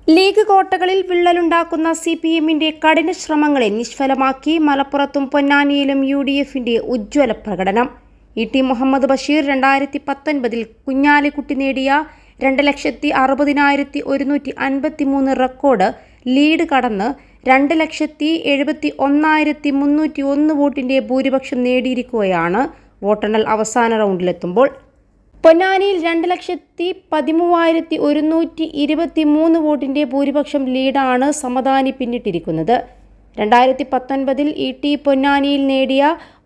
League കോട്ടകളിൽ വിള്ളലുണ്ടാക്കുന്ന സിപിഎമ്മിന്റെ കഠിന ശ്രമങ്ങളെ നിഷ്ഫലമാക്കി മലപ്പുറത്തും പൊന്നാനിയിലും UDFന്റെ ഉജ്ജ്വല പ്രകടനം. ഇ ടി മുഹമ്മദ് ബഷീർ 2019 കുഞ്ഞാലിക്കുട്ടി നേടിയ 2,60,153 റെക്കോർഡ് ലീഡ് കടന്ന് 2,71,301 വോട്ടിന്റെ ഭൂരിപക്ഷം നേടിയിരിക്കുകയാണ് വോട്ടെണ്ണൽ അവസാന റൗണ്ടിലെത്തുമ്പോൾ. പൊന്നാനിയിൽ 2,13,123 വോട്ടിന്റെ ഭൂരിപക്ഷം ലീഡാണ് സമദാനി പിന്നിട്ടിരിക്കുന്നത്. 2019 ഇ ടി പൊന്നാനിയിൽ നേടിയ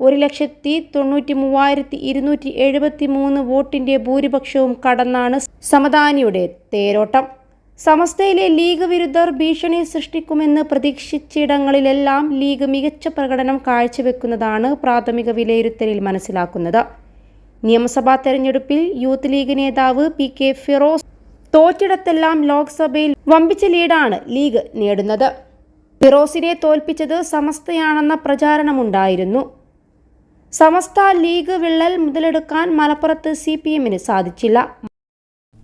1,93,273 വോട്ടിന്റെ ഭൂരിപക്ഷവും കടന്നാണ് സമദാനിയുടെ തേരോട്ടം. സമസ്തയിലെ ലീഗ് വിരുദ്ധർ ഭീഷണി സൃഷ്ടിക്കുമെന്ന് പ്രതീക്ഷിച്ചിടങ്ങളിലെല്ലാം ലീഗ് മികച്ച പ്രകടനം കാഴ്ചവെക്കുന്നതാണ് പ്രാഥമിക വിലയിരുത്തലിൽ മനസ്സിലാക്കുന്നത്. നിയമസഭാ തെരഞ്ഞെടുപ്പിൽ യൂത്ത് ലീഗ് നേതാവ് PK ഫിറോസ് തോറ്റിടത്തെല്ലാം ലോക്സഭയിൽ വമ്പിച്ച ലീഡാണ് ലീഗ് നേടുന്നത്. ഫിറോസിനെ തോൽപ്പിച്ചത് സമസ്തയാണെന്ന പ്രചാരണമുണ്ടായിരുന്നു. സമസ്ത ലീഗ് വിള്ളൽ മുതലെടുക്കാൻ മലപ്പുറത്ത് CPMന് സാധിച്ചില്ല.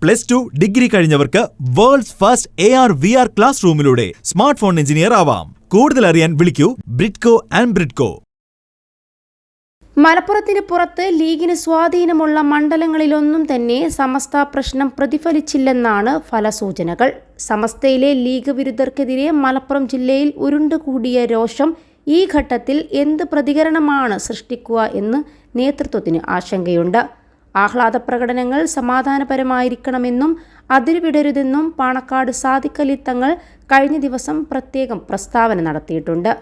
+2 ഡിഗ്രി കഴിഞ്ഞവർക്ക് വേൾഡ്സ് ഫസ്റ്റ് AR/VR ക്ലാസ് റൂമിലൂടെ സ്മാർട്ട് ഫോൺ എഞ്ചിനീയർ ആവാം. കൂടുതൽ അറിയാൻ വിളിക്കൂ ബ്രിഡ്കോ ആൻഡ് ബ്രിഡ്കോ. മലപ്പുറത്തിന് പുറത്ത് ലീഗിന് സ്വാധീനമുള്ള മണ്ഡലങ്ങളിലൊന്നും തന്നെ സമസ്ത പ്രശ്നം പ്രതിഫലിച്ചില്ലെന്നാണ് ഫലസൂചനകൾ. സമസ്തയിലെ ലീഗ് വിരുദ്ധർക്കെതിരെ മലപ്പുറം ജില്ലയിൽ ഉരുണ്ടുകൂടിയ രോഷം ഈ ഘട്ടത്തിൽ എന്ത് പ്രതികരണമാണ് സൃഷ്ടിക്കുക എന്ന് നേതൃത്വത്തിന് ആശങ്കയുണ്ട്. ആഹ്ലാദ പ്രകടനങ്ങൾ സമാധാനപരമായിരിക്കണമെന്നും അതിരുവിടരുതെന്നും പാണക്കാട് സാദിഖ് അലി തങ്ങൾ കഴിഞ്ഞ ദിവസം പ്രത്യേകം പ്രസ്താവന നടത്തിയിട്ടുണ്ട്.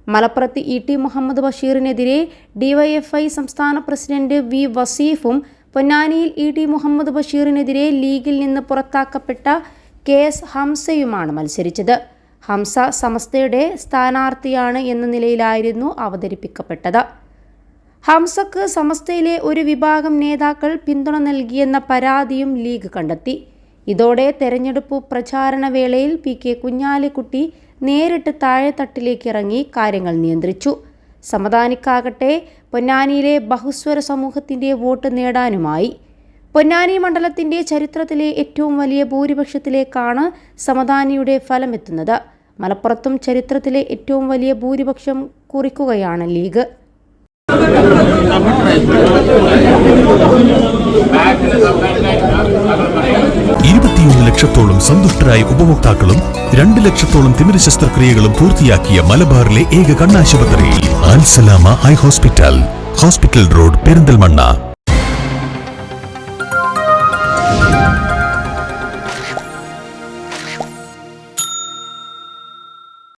മലപ്പുറത്ത് ഇ ടി മുഹമ്മദ് ബഷീറിനെതിരെ DYFI സംസ്ഥാന പ്രസിഡന്റ് V വസീഫും പൊന്നാനിയിൽ ഇ ടി മുഹമ്മദ് ബഷീറിനെതിരെ ലീഗിൽ നിന്ന് പുറത്താക്കപ്പെട്ട KS ഹംസയുമാണ് മത്സരിച്ചത്. ഹംസ സമസ്തയുടെ സ്ഥാനാർത്ഥിയാണ് എന്ന നിലയിലായിരുന്നു അവതരിപ്പിക്കപ്പെട്ടത്. ഹംസക്ക് സമസ്തയിലെ ഒരു വിഭാഗം നേതാക്കൾ പിന്തുണ നൽകിയെന്ന പരാതിയും ലീഗ് കണ്ടെത്തി. ഇതോടെ തെരഞ്ഞെടുപ്പ് പ്രചാരണ വേളയിൽ PK കുഞ്ഞാലിക്കുട്ടി നേരിട്ട് താഴെത്തട്ടിലേക്ക് ഇറങ്ങി കാര്യങ്ങൾ നിയന്ത്രിച്ചു. സമദാനിക്കാകട്ടെ പൊന്നാനിയിലെ ബഹുസ്വര സമൂഹത്തിന്റെ വോട്ട് നേടാനുമായി. പൊന്നാനി മണ്ഡലത്തിന്റെ ചരിത്രത്തിലെ ഏറ്റവും വലിയ ഭൂരിപക്ഷത്തിലേക്കാണ് സമദാനിയുടെ ഫലമെത്തുന്നത്. മലപ്പുറത്തും ചരിത്രത്തിലെ ഏറ്റവും വലിയ ഭൂരിപക്ഷം കുറിക്കുകയാണ് ലീഗ്. 21 ലക്ഷത്തോളം സന്തുഷ്ടരായ ഉപഭോക്താക്കളും 2 ലക്ഷത്തോളം തിമിര ശസ്ത്രക്രിയകളും പൂർത്തിയാക്കിയ മലബാറിലെ ഏക കണ്ണാശുപത്രി അൽ സലാമ ഹൈ ഹോസ്പിറ്റൽ റോഡ് പെരിന്തൽമണ്ണ.